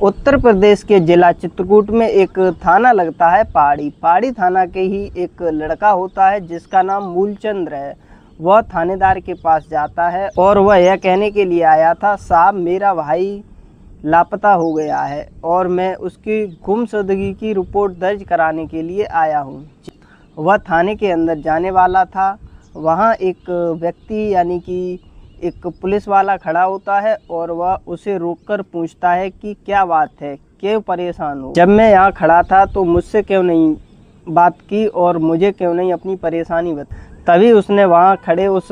उत्तर प्रदेश के जिला चित्रकूट में एक थाना लगता है पहाड़ी। पहाड़ी थाना के ही एक लड़का होता है जिसका नाम मूलचंद्र है। वह थानेदार के पास जाता है और वह यह कहने के लिए आया था, साहब मेरा भाई लापता हो गया है और मैं उसकी गुमशुदगी की रिपोर्ट दर्ज कराने के लिए आया हूँ। वह थाने के अंदर जाने वाला था। वहाँ एक व्यक्ति यानी कि एक पुलिस वाला खड़ा होता है और वह उसे रोककर पूछता है कि क्या बात है, क्यों परेशान हो। जब मैं यहाँ खड़ा था तो मुझसे क्यों नहीं बात की और मुझे क्यों नहीं अपनी परेशानी बताई। तभी उसने वहाँ खड़े उस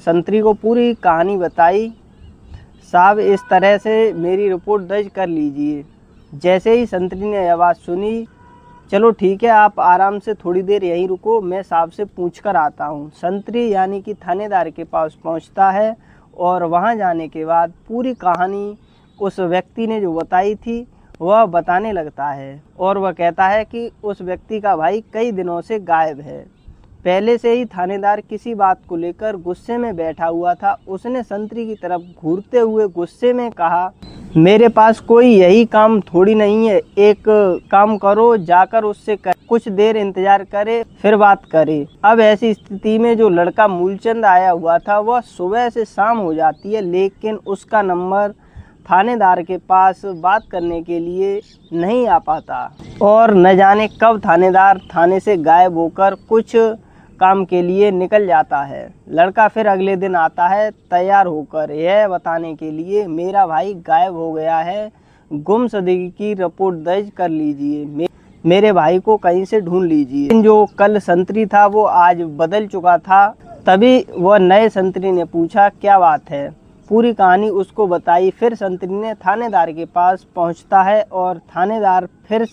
संतरी को पूरी कहानी बताई। साहब इस तरह से मेरी रिपोर्ट दर्ज कर लीजिए। जैसे ही संतरी ने यह बात सुनी, चलो ठीक है, आप आराम से थोड़ी देर यहीं रुको, मैं साहब से पूछ कर आता हूँ। संतरी यानी कि थानेदार के पास पहुँचता है और वहाँ जाने के बाद पूरी कहानी उस व्यक्ति ने जो बताई थी वह बताने लगता है। और वह कहता है कि उस व्यक्ति का भाई कई दिनों से गायब है। पहले से ही थानेदार किसी बात को लेकर गुस्से में बैठा हुआ था। उसने संतरी की तरफ घूरते हुए गुस्से में कहा, मेरे पास कोई यही काम थोड़ी नहीं है, एक काम करो, जाकर उससे कुछ देर इंतजार करे फिर बात करे। अब ऐसी स्थिति में जो लड़का मूलचंद आया हुआ था वह सुबह से शाम हो जाती है, लेकिन उसका नंबर थानेदार के पास बात करने के लिए नहीं आ पाता और न जाने कब थानेदार थाने से गायब होकर कुछ काम के लिए निकल जाता है। लड़का फिर अगले दिन आता है तैयार होकर यह बताने के लिए, मेरा भाई गायब हो गया है, गुमशुदगी की रिपोर्ट दर्ज कर लीजिए, मेरे भाई को कहीं से ढूंढ लीजिए। जो कल संतरी था वो आज बदल चुका था। तभी वह नए संतरी ने पूछा, क्या बात है। पूरी कहानी उसको बताई। फिर संतरी ने थानेदार के पास पहुंचता है और थानेदार फिर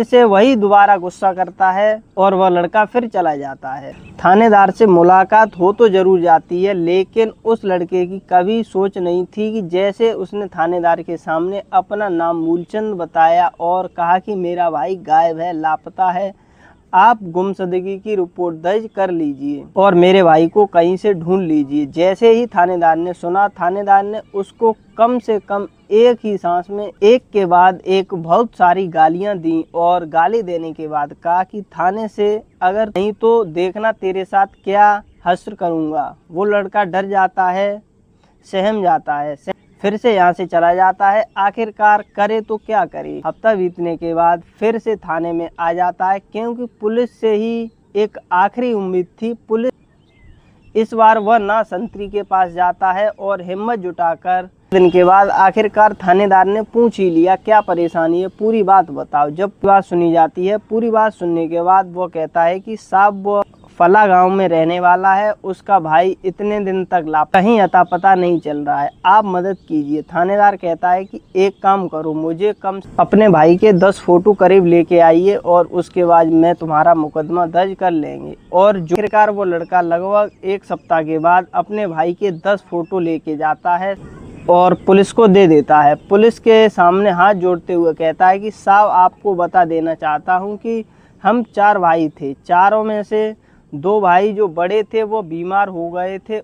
से वही दोबारा गुस्सा करता है और वह लड़का फिर चला जाता है। थानेदार से मुलाकात हो तो जरूर जाती है, लेकिन उस लड़के की कभी सोच नहीं थी कि जैसे उसने थानेदार के सामने अपना नाम मूलचंद बताया और कहा कि मेरा भाई गायब है, लापता है, आप गुमशुदगी की रिपोर्ट दर्ज कर लीजिए और मेरे भाई को कहीं से ढूंढ लीजिए। जैसे ही थानेदार ने सुना, थानेदार ने उसको कम से कम एक ही सांस में एक के बाद एक बहुत सारी गालियां दी और गाली देने के बाद कहा कि थाने से अगर नहीं तो देखना तेरे साथ क्या हश्र करूंगा। वो लड़का डर जाता है, सहम जाता है, फिर से यहाँ से चला जाता है। आखिरकार करे तो क्या करे। हफ्ता बीतने के बाद फिर से थाने में आ जाता है, क्योंकि पुलिस से ही एक आखिरी उम्मीद थी। पुलिस इस बार वह ना संतरी के पास जाता है और हिम्मत जुटाकर दिन के बाद आखिरकार थानेदार ने पूछ ही लिया, क्या परेशानी है, पूरी बात बताओ। जब बात सुनी जाती है, पूरी बात सुनने के बाद वो कहता है कि साहब वो फला गांव में रहने वाला है, उसका भाई इतने दिन तक लापता, कहीं अता पता नहीं चल रहा है, आप मदद कीजिए। थानेदार कहता है कि एक काम करो, मुझे अपने भाई के 10 फोटो करीब लेके आइए और उसके बाद मैं तुम्हारा मुकदमा दर्ज कर लेंगे। और जो आखिरकार वो लड़का लगभग एक सप्ताह के बाद अपने भाई के 10 फोटो लेके जाता है और पुलिस को दे देता है। पुलिस के सामने हाथ जोड़ते हुए कहता है कि साहब आपको बता देना चाहता हूँ कि हम 4 भाई थे, चारों में से 2 भाई जो बड़े थे वो बीमार हो गए थे,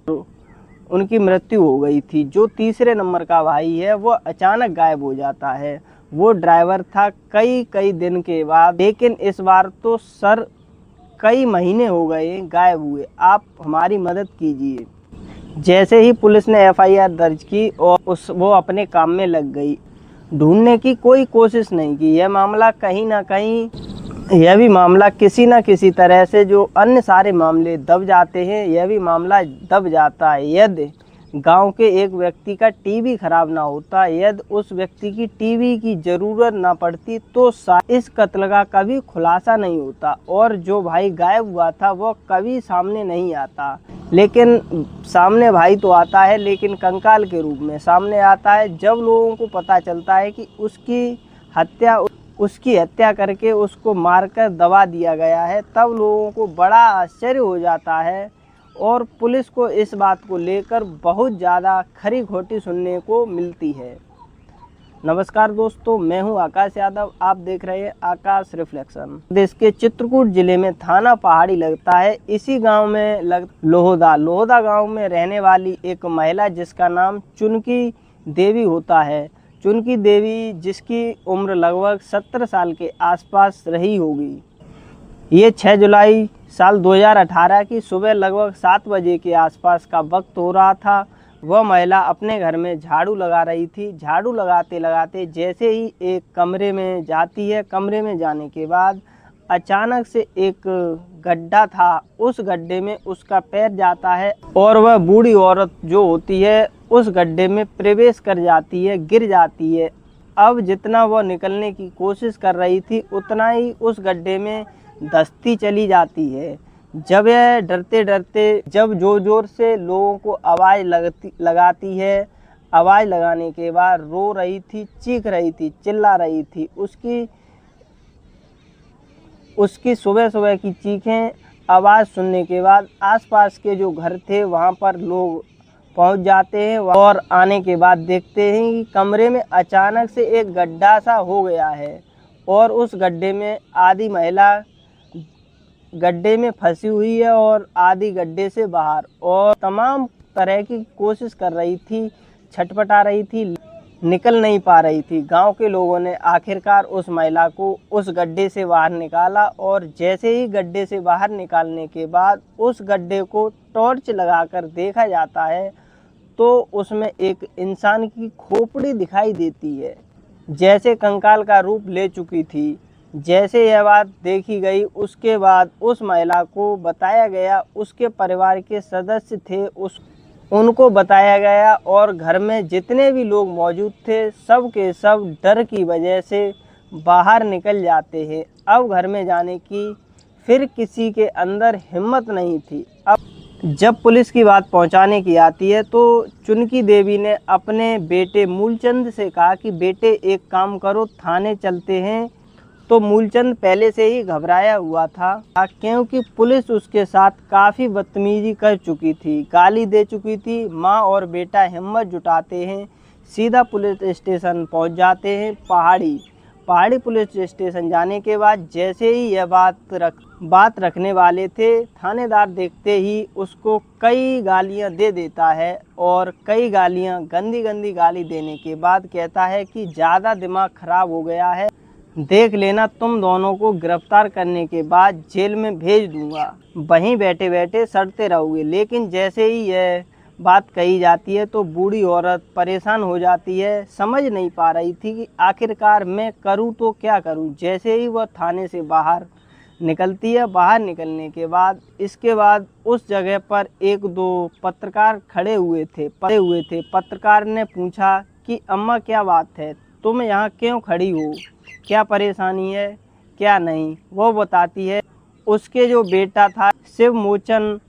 उनकी मृत्यु हो गई थी। जो तीसरे नंबर का भाई है वो अचानक गायब हो जाता है। वो ड्राइवर था कई दिन के बाद, लेकिन इस बार तो सर कई महीने हो गए गायब हुए, आप हमारी मदद कीजिए। जैसे ही पुलिस ने FIR दर्ज की और वो अपने काम में लग गई। ढूंढने की कोई कोशिश नहीं की। यह मामला कहीं ना कहीं, यह भी मामला किसी न किसी तरह से, जो अन्य सारे मामले दब जाते हैं, यह भी मामला दब जाता है। यदि गांव के एक व्यक्ति का टीवी खराब ना होता, यदि उस व्यक्ति की टीवी की ज़रूरत ना पड़ती, तो इस कत्ल का कभी खुलासा नहीं होता और जो भाई गायब हुआ था वो कभी सामने नहीं आता। लेकिन सामने भाई तो आता है, लेकिन कंकाल के रूप में सामने आता है। जब लोगों को पता चलता है कि उसकी हत्या करके उसको मारकर दबा दिया गया है, तब लोगों को बड़ा आश्चर्य हो जाता है और पुलिस को इस बात को लेकर बहुत ज़्यादा खरी खोटी सुनने को मिलती है। नमस्कार दोस्तों, मैं हूं आकाश यादव, आप देख रहे हैं आकाश रिफ्लेक्शन। देश के चित्रकूट जिले में थाना पहाड़ी लगता है। इसी गांव में लोहदा गांव में रहने वाली एक महिला जिसका नाम चुनकी देवी होता है। चुनकी देवी, जिसकी उम्र लगभग 17 साल के आसपास रही होगी। ये 6 जुलाई साल 2018 की सुबह लगभग 7 बजे के आसपास का वक्त हो रहा था। वह महिला अपने घर में झाड़ू लगा रही थी। झाड़ू लगाते लगाते जैसे ही एक कमरे में जाती है, कमरे में जाने के बाद अचानक से एक गड्ढा था, उस गड्ढे में उसका पैर जाता है और वह बूढ़ी औरत जो होती है उस गड्ढे में प्रवेश कर जाती है, गिर जाती है। अब जितना वह निकलने की कोशिश कर रही थी उतना ही उस गड्ढे में धंसती चली जाती है। जब यह डरते डरते जब जोर जोर से लोगों को आवाज़ लगाती है, आवाज़ लगाने के बाद रो रही थी, चीख रही थी, चिल्ला रही थी। उसकी सुबह सुबह की चीखें आवाज़ सुनने के बाद आसपास के जो घर थे वहाँ पर लोग पहुँच जाते हैं और आने के बाद देखते हैं कि कमरे में अचानक से एक गड्ढा सा हो गया है और उस गड्ढे में आधी महिला गड्ढे में फंसी हुई है और आधी गड्ढे से बाहर, और तमाम तरह की कोशिश कर रही थी, छटपटा रही थी, निकल नहीं पा रही थी। गांव के लोगों ने आखिरकार उस महिला को उस गड्ढे से बाहर निकाला और जैसे ही गड्ढे से बाहर निकालने के बाद उस गड्ढे को टॉर्च लगाकर देखा जाता है तो उसमें एक इंसान की खोपड़ी दिखाई देती है, जैसे कंकाल का रूप ले चुकी थी। जैसे यह बात देखी गई उसके बाद उस महिला को बताया गया, उसके परिवार के सदस्य थे उनको बताया गया और घर में जितने भी लोग मौजूद थे सब के सब डर की वजह से बाहर निकल जाते हैं। अब घर में जाने की फिर किसी के अंदर हिम्मत नहीं थी। अब जब पुलिस की बात पहुंचाने की आती है तो चुनकी देवी ने अपने बेटे मूलचंद से कहा कि बेटे एक काम करो, थाने चलते हैं। तो मूलचंद पहले से ही घबराया हुआ था क्योंकि पुलिस उसके साथ काफ़ी बदतमीजी कर चुकी थी, गाली दे चुकी थी। माँ और बेटा हिम्मत जुटाते हैं, सीधा पुलिस स्टेशन पहुंच जाते हैं। पहाड़ी पुलिस स्टेशन जाने के बाद जैसे ही यह बात रखने वाले थे, थानेदार देखते ही उसको कई गालियां दे देता है और कई गालियां गंदी गाली देने के बाद कहता है कि ज़्यादा दिमाग खराब हो गया है, देख लेना, तुम दोनों को गिरफ्तार करने के बाद जेल में भेज दूंगा, वहीं बैठे बैठे सड़ते रहोगे। लेकिन जैसे ही यह बात कही जाती है तो बूढ़ी औरत परेशान हो जाती है, समझ नहीं पा रही थी कि आखिरकार मैं करूं तो क्या करूं। जैसे ही वह थाने से बाहर निकलती है, बाहर निकलने के बाद इसके बाद उस जगह पर एक दो पत्रकार खड़े हुए थे। पत्रकार ने पूछा कि अम्मा क्या बात है, तुम यहाँ क्यों खड़ी हो, क्या परेशानी है, क्या नहीं। वो बताती है उसके जो बेटा था शिव मोचन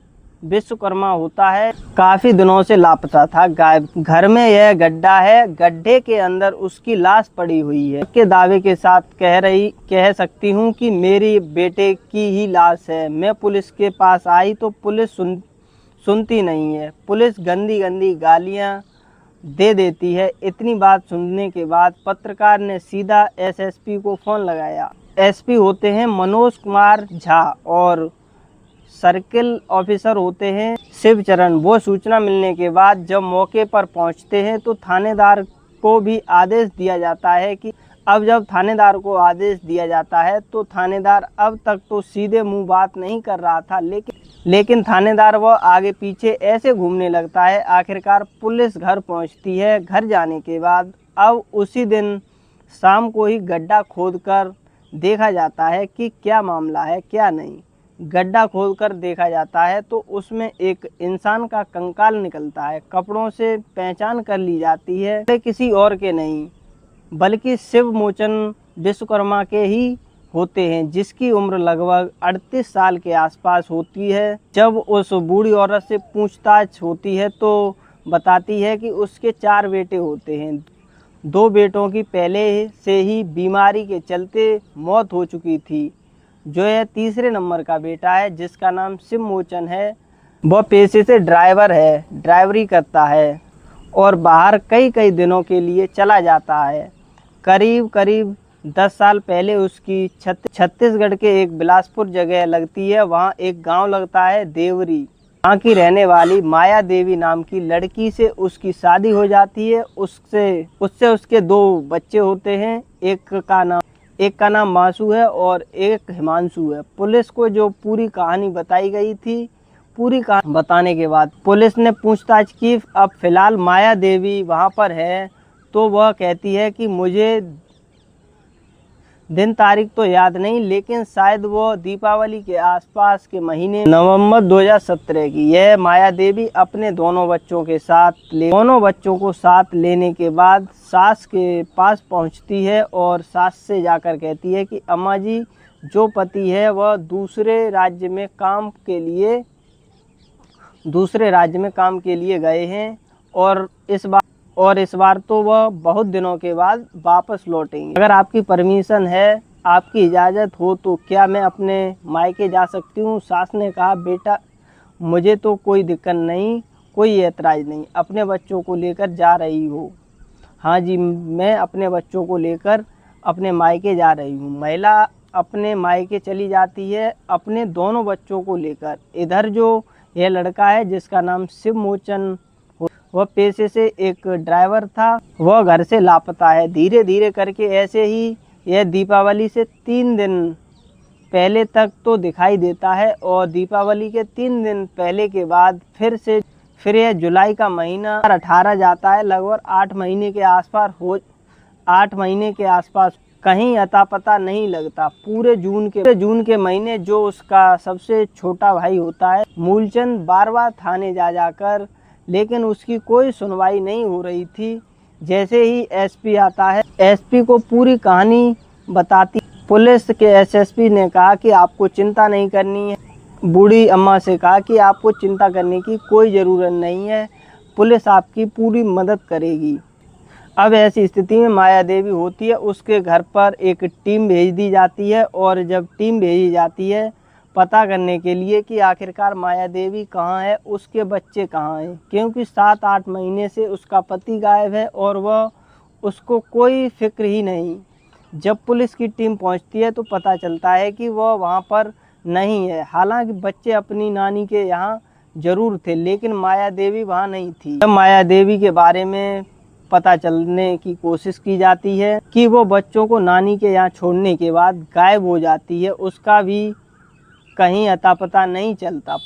विश्वकर्मा होता है, काफ़ी दिनों से लापता था, गायब। घर में यह गड्ढा है, गड्ढे के अंदर उसकी लाश पड़ी हुई है। के दावे के साथ कह सकती हूँ कि मेरी बेटे की ही लाश है। मैं पुलिस के पास आई तो पुलिस सुनती नहीं है, पुलिस गंदी गालियाँ दे देती है। इतनी बात सुनने के बाद पत्रकार ने सीधा एसएसपी को फ़ोन लगाया। एसपी होते हैं मनोज कुमार झा और सर्किल ऑफिसर होते हैं शिवचरण। वो सूचना मिलने के बाद जब मौके पर पहुंचते हैं तो थानेदार को भी आदेश दिया जाता है कि जब थानेदार को आदेश दिया जाता है तो थानेदार अब तक तो सीधे मुंह बात नहीं कर रहा था, लेकिन थानेदार वो आगे पीछे ऐसे घूमने लगता है। आखिरकार पुलिस घर पहुंचती है। घर जाने के बाद अब उसी दिन शाम को ही गड्ढा खोदकर देखा जाता है कि क्या मामला है क्या नहीं। गड्ढा खोदकर देखा जाता है तो उसमें एक इंसान का कंकाल निकलता है। कपड़ों से पहचान कर ली जाती है, किसी और के नहीं बल्कि शिव मोचन विश्वकर्मा के ही होते हैं, जिसकी उम्र लगभग 38 साल के आसपास होती है। जब उस बूढ़ी औरत से पूछताछ होती है तो बताती है कि उसके 4 बेटे होते हैं। 2 बेटों की पहले से ही बीमारी के चलते मौत हो चुकी थी। जो यह तीसरे नंबर का बेटा है जिसका नाम शिव मोचन है, वह पेशे से ड्राइवर है, ड्राइवरी करता है और बाहर कई दिनों के लिए चला जाता है। करीब 10 साल पहले उसकी छत्तीसगढ़ के एक बिलासपुर जगह लगती है, वहाँ एक गांव लगता है देवरी। वहाँ की रहने वाली माया देवी नाम की लड़की से उसकी शादी हो जाती है। उससे उसके 2 बच्चे होते हैं। एक का नाम मासू है और एक हिमांशु है। पुलिस को जो पूरी कहानी बताई गई थी, पूरी कहानी बताने के बाद पुलिस ने पूछताछ की। अब फिलहाल माया देवी वहाँ पर है, तो वह कहती है कि मुझे दिन तारीख तो याद नहीं, लेकिन शायद वो दीपावली के आसपास के महीने नवंबर 2017 की। यह माया देवी अपने दोनों बच्चों को साथ लेने के बाद सास के पास पहुंचती है और सास से जाकर कहती है कि अम्मा जी, जो पति है वह दूसरे राज्य में काम के लिए गए हैं और इस बार तो वह बहुत दिनों के बाद वापस लौटेंगे। अगर आपकी परमिशन है, आपकी इजाज़त हो, तो क्या मैं अपने मायके जा सकती हूँ? सास ने कहा, बेटा मुझे तो कोई दिक्कत नहीं, कोई एतराज़ नहीं। अपने बच्चों को लेकर जा रही हो? हाँ जी, मैं अपने बच्चों को लेकर अपने मायके जा रही हूँ। महिला अपने मायके चली जाती है अपने दोनों बच्चों को लेकर। इधर जो यह लड़का है जिसका नाम शिव मोचन, वह पेशे से एक ड्राइवर था, वह घर से लापता है। धीरे धीरे करके ऐसे ही यह दीपावली से 3 दिन पहले तक तो दिखाई देता है और दीपावली के 3 दिन पहले के बाद फिर यह जुलाई का महीना 18 जाता है। लगभग 8 महीने के आसपास कहीं अता पता नहीं लगता। पूरे जून के महीने जो उसका सबसे छोटा भाई होता है मूलचंद, बार थाने जाकर, लेकिन उसकी कोई सुनवाई नहीं हो रही थी। जैसे ही एसपी आता है, एसपी को पूरी कहानी बताती। पुलिस के एसएसपी ने कहा कि आपको चिंता नहीं करनी है। बूढ़ी अम्मा से कहा कि आपको चिंता करने की कोई ज़रूरत नहीं है, पुलिस आपकी पूरी मदद करेगी। अब ऐसी स्थिति में माया देवी होती है, उसके घर पर एक टीम भेज दी जाती है और जब टीम भेजी जाती है पता करने के लिए कि आखिरकार माया देवी कहाँ है, उसके बच्चे कहाँ हैं, क्योंकि 7-8 महीने से उसका पति गायब है और वह उसको कोई फिक्र ही नहीं। जब पुलिस की टीम पहुंचती है तो पता चलता है कि वह वहां पर नहीं है। हालांकि बच्चे अपनी नानी के यहाँ जरूर थे, लेकिन माया देवी वहां नहीं थी। जब माया देवी के बारे में पता चलने की कोशिश की जाती है कि वो बच्चों को नानी के यहाँ छोड़ने के बाद गायब हो जाती है, उसका भी कहीं अता पता नहीं चलता।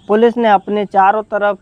पुलिस ने अपने चारों तरफ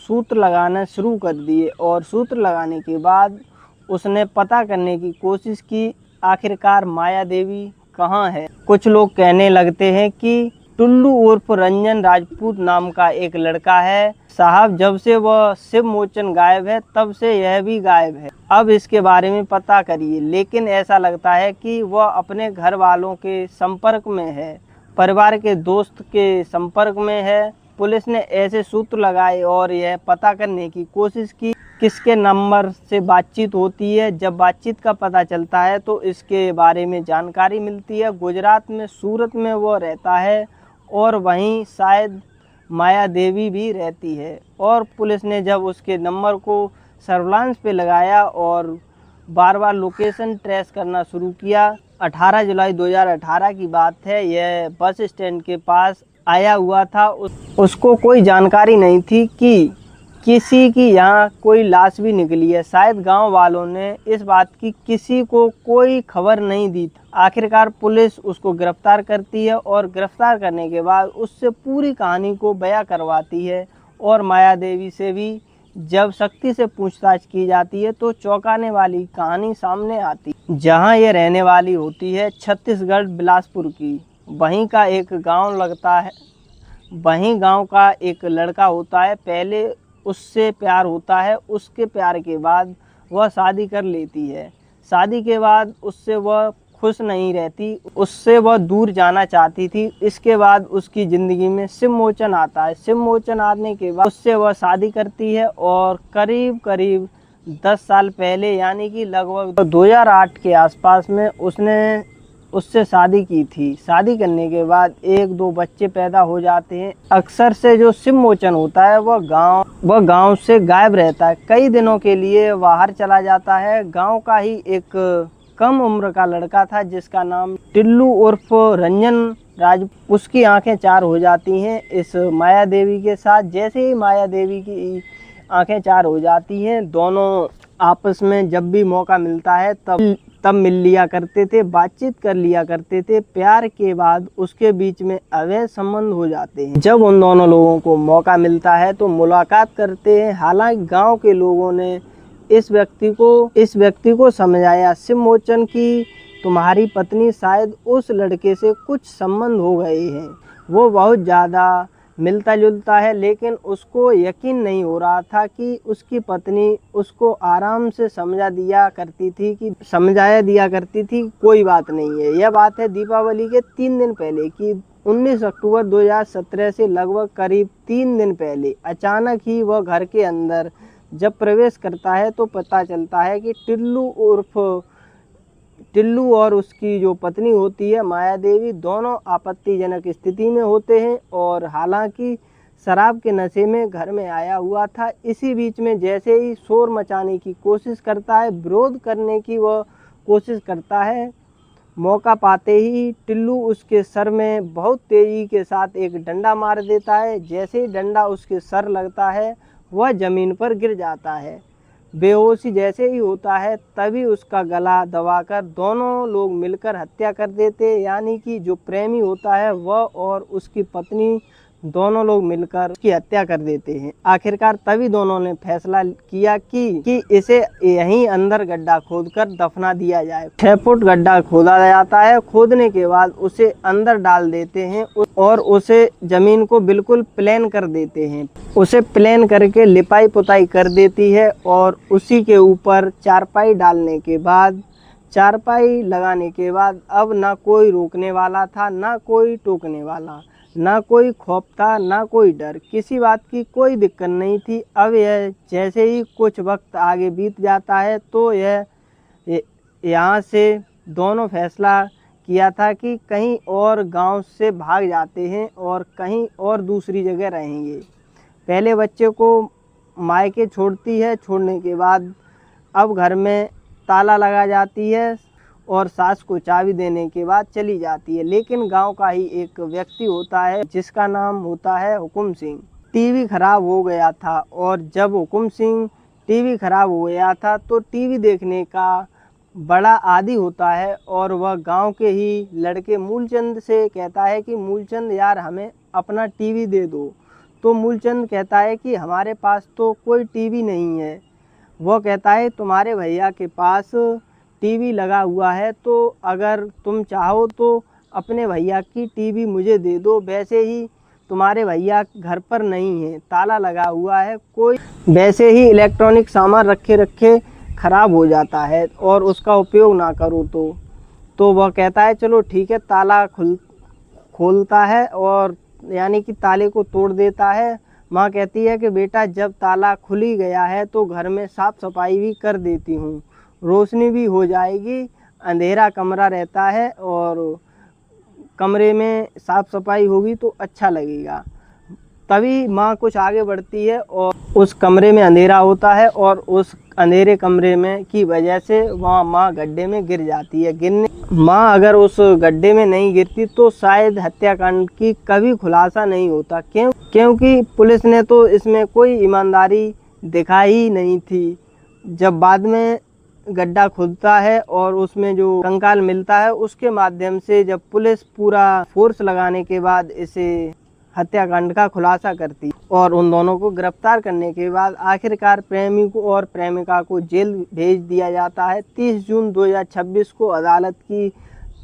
सूत्र लगाना शुरू कर दिए और सूत्र लगाने के बाद उसने पता करने की कोशिश की आखिरकार माया देवी कहाँ है। कुछ लोग कहने लगते हैं कि टुल्लू उर्फ रंजन राजपूत नाम का एक लड़का है। साहब, जब से वह शिव मोचन गायब है तब से यह भी गायब है। अब इसके बारे में पता करिए। लेकिन ऐसा लगता है कि वह अपने घर वालों के संपर्क में है, परिवार के दोस्त के संपर्क में है। पुलिस ने ऐसे सूत्र लगाए और यह पता करने की कोशिश की किसके नंबर से बातचीत होती है। जब बातचीत का पता चलता है तो इसके बारे में जानकारी मिलती है। गुजरात में सूरत में वो रहता है और वहीं शायद माया देवी भी रहती है। और पुलिस ने जब उसके नंबर को सर्विलांस पे लगाया और बार लोकेशन ट्रेस करना शुरू किया। 18 जुलाई 2018 की बात है। यह बस स्टैंड के पास आया हुआ था। उसको कोई जानकारी नहीं थी कि किसी की यहाँ कोई लाश भी निकली है। शायद गांव वालों ने इस बात की किसी को कोई खबर नहीं दी। आखिरकार पुलिस उसको गिरफ्तार करती है और गिरफ्तार करने के बाद उससे पूरी कहानी को बयां करवाती है। और माया देवी से भी जब सख्ती से पूछताछ की जाती है तो चौंकाने वाली कहानी सामने आती। जहाँ ये रहने वाली होती है छत्तीसगढ़ बिलासपुर की, वहीं का एक गाँव लगता है। वहीं गाँव का एक लड़का होता है। पहले उससे प्यार होता है, उसके प्यार के बाद वह शादी कर लेती है। शादी के बाद उससे वह खुश नहीं रहती, उससे वह दूर जाना चाहती थी। इसके बाद उसकी ज़िंदगी में शिव मोचन आता है। शिव मोचन आने के बाद उससे वह शादी करती है और करीब 10 साल पहले यानी कि लगभग 2008 के आसपास में उसने उससे शादी की थी। शादी करने के बाद 1-2 बच्चे पैदा हो जाते हैं। अक्सर से जो शिव मोचन होता है वह गांव से गायब रहता है। कई दिनों के लिए बाहर चला जाता है। गांव का ही एक कम उम्र का लड़का था जिसका नाम टिल्लू उर्फ रंजन राज। उसकी आंखें चार हो जाती हैं इस माया देवी के साथ। जैसे ही माया देवी की आंखें चार हो जाती हैं, दोनों आपस में जब भी मौका मिलता है तब मिल लिया करते थे, बातचीत कर लिया करते थे। प्यार के बाद उसके बीच में अवैध संबंध हो जाते हैं। जब उन दोनों लोगों को मौका मिलता है तो मुलाकात करते हैं। हालांकि गांव के लोगों ने इस व्यक्ति को समझाया सिमोचन की तुम्हारी पत्नी शायद उस लड़के से कुछ संबंध हो गए हैं, वो बहुत ज़्यादा मिलता जुलता है। लेकिन उसको यकीन नहीं हो रहा था कि उसकी पत्नी उसको आराम से समझाया दिया करती थी कोई बात नहीं है। यह बात है दीपावली के 3 दिन पहले की। 19 अक्टूबर 2017 से लगभग करीब 3 दिन पहले अचानक ही वह घर के अंदर जब प्रवेश करता है तो पता चलता है कि टिल्लू और उसकी जो पत्नी होती है माया देवी, दोनों आपत्तिजनक स्थिति में होते हैं। और हालांकि शराब के नशे में घर में आया हुआ था। इसी बीच में जैसे ही शोर मचाने की कोशिश करता है, विरोध करने की वह कोशिश करता है, मौका पाते ही टिल्लू उसके सर में बहुत तेजी के साथ एक डंडा मार देता है। जैसे ही डंडा उसके सर लगता है वह ज़मीन पर गिर जाता है। बेहोशी जैसे ही होता है तभी उसका गला दबाकर दोनों लोग मिलकर हत्या कर देते हैं। यानी कि जो प्रेमी होता है वह और उसकी पत्नी दोनों लोग मिलकर उसकी हत्या कर देते हैं। आखिरकार तभी दोनों ने फैसला किया कि इसे यहीं अंदर गड्ढा खोदकर दफना दिया जाए। 6 फुट गड्ढा खोदा जाता है। खोदने के बाद उसे अंदर डाल देते हैं और उसे जमीन को बिल्कुल प्लेन कर देते हैं। उसे प्लेन करके लिपाई पुताई कर देती है और उसी के ऊपर चारपाई लगाने के बाद अब ना कोई रोकने वाला था, ना कोई टोकने वाला, ना कोई खौफ था, ना कोई डर, किसी बात की कोई दिक्कत नहीं थी। अब यह जैसे ही कुछ वक्त आगे बीत जाता है तो यहाँ से दोनों फैसला किया था कि कहीं और गांव से भाग जाते हैं और कहीं और दूसरी जगह रहेंगे। पहले बच्चे को मायके छोड़ती है, छोड़ने के बाद अब घर में ताला लगा जाती है और सास को चाबी देने के बाद चली जाती है। लेकिन गांव का ही एक व्यक्ति होता है जिसका नाम होता है हुकुम सिंह। टीवी खराब हो गया था और जब हुकुम सिंह टीवी खराब हो गया था तो टीवी देखने का बड़ा आदी होता है और वह गांव के ही लड़के मूलचंद से कहता है कि मूलचंद यार हमें अपना टीवी दे दो। तो मूलचंद कहता है कि हमारे पास तो कोई टीवी नहीं है। वह कहता है तुम्हारे भैया के पास टीवी लगा हुआ है, तो अगर तुम चाहो तो अपने भैया की टीवी मुझे दे दो। वैसे ही तुम्हारे भैया घर पर नहीं है, ताला लगा हुआ है, कोई वैसे ही इलेक्ट्रॉनिक सामान रखे ख़राब हो जाता है और उसका उपयोग ना करो तो वह कहता है चलो ठीक है। ताला खोलता है और यानी कि ताले को तोड़ देता है। माँ कहती है कि बेटा जब ताला खुल ही गया है तो घर में साफ़ सफाई भी कर देती हूँ, रोशनी भी हो जाएगी, अंधेरा कमरा रहता है और कमरे में साफ़ सफाई होगी तो अच्छा लगेगा। तभी माँ कुछ आगे बढ़ती है और उस कमरे में अंधेरा होता है और उस अंधेरे कमरे में की वजह से वहाँ माँ गड्ढे में गिर जाती है। माँ अगर उस गड्ढे में नहीं गिरती तो शायद हत्याकांड की कभी खुलासा नहीं होता, क्योंकि पुलिस ने तो इसमें कोई ईमानदारी दिखाई ही नहीं थी। जब बाद में गड्ढा खुदता है और उसमें जो कंकाल मिलता है उसके माध्यम से जब पुलिस पूरा फोर्स लगाने के बाद इसे हत्याकांड का खुलासा करती और उन दोनों को गिरफ्तार करने के बाद आखिरकार प्रेमी को और प्रेमिका को जेल भेज दिया जाता है। 30 जून 2026 को अदालत की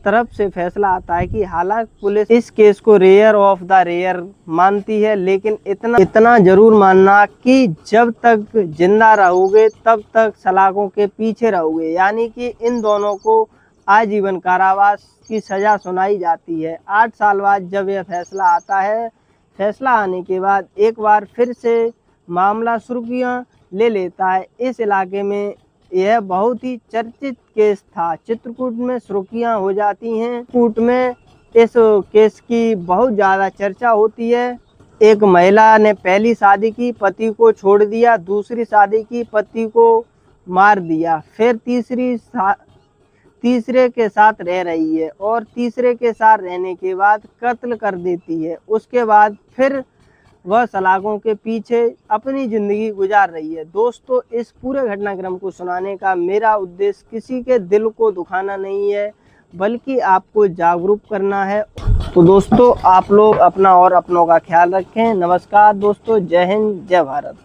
तरफ से फैसला आता है कि हालांकि पुलिस इस केस को रेयर ऑफ द रेयर मानती है, लेकिन इतना जरूर मानना कि जब तक जिंदा रहोगे तब तक सलाखों के पीछे रहोगे। यानी कि इन दोनों को आजीवन कारावास की सज़ा सुनाई जाती है। 8 साल बाद जब यह फैसला आता है, फैसला आने के बाद एक बार फिर से मामला सुर्खियां ले लेता है। इस इलाके में यह बहुत ही चर्चित केस था। चित्रकूट में सुर्खियां हो जाती हैं। चित्रकूट में इस केस की बहुत ज़्यादा चर्चा होती है। एक महिला ने पहली शादी की, पति को छोड़ दिया, दूसरी शादी की, पति को मार दिया, फिर तीसरे के साथ रह रही है और तीसरे के साथ रहने के बाद कत्ल कर देती है। उसके बाद फिर वह सलाखों के पीछे अपनी ज़िंदगी गुजार रही है। दोस्तों, इस पूरे घटनाक्रम को सुनाने का मेरा उद्देश्य किसी के दिल को दुखाना नहीं है, बल्कि आपको जागरूक करना है। तो दोस्तों, आप लोग अपना और अपनों का ख्याल रखें। नमस्कार दोस्तों, जय हिंद, जय भारत।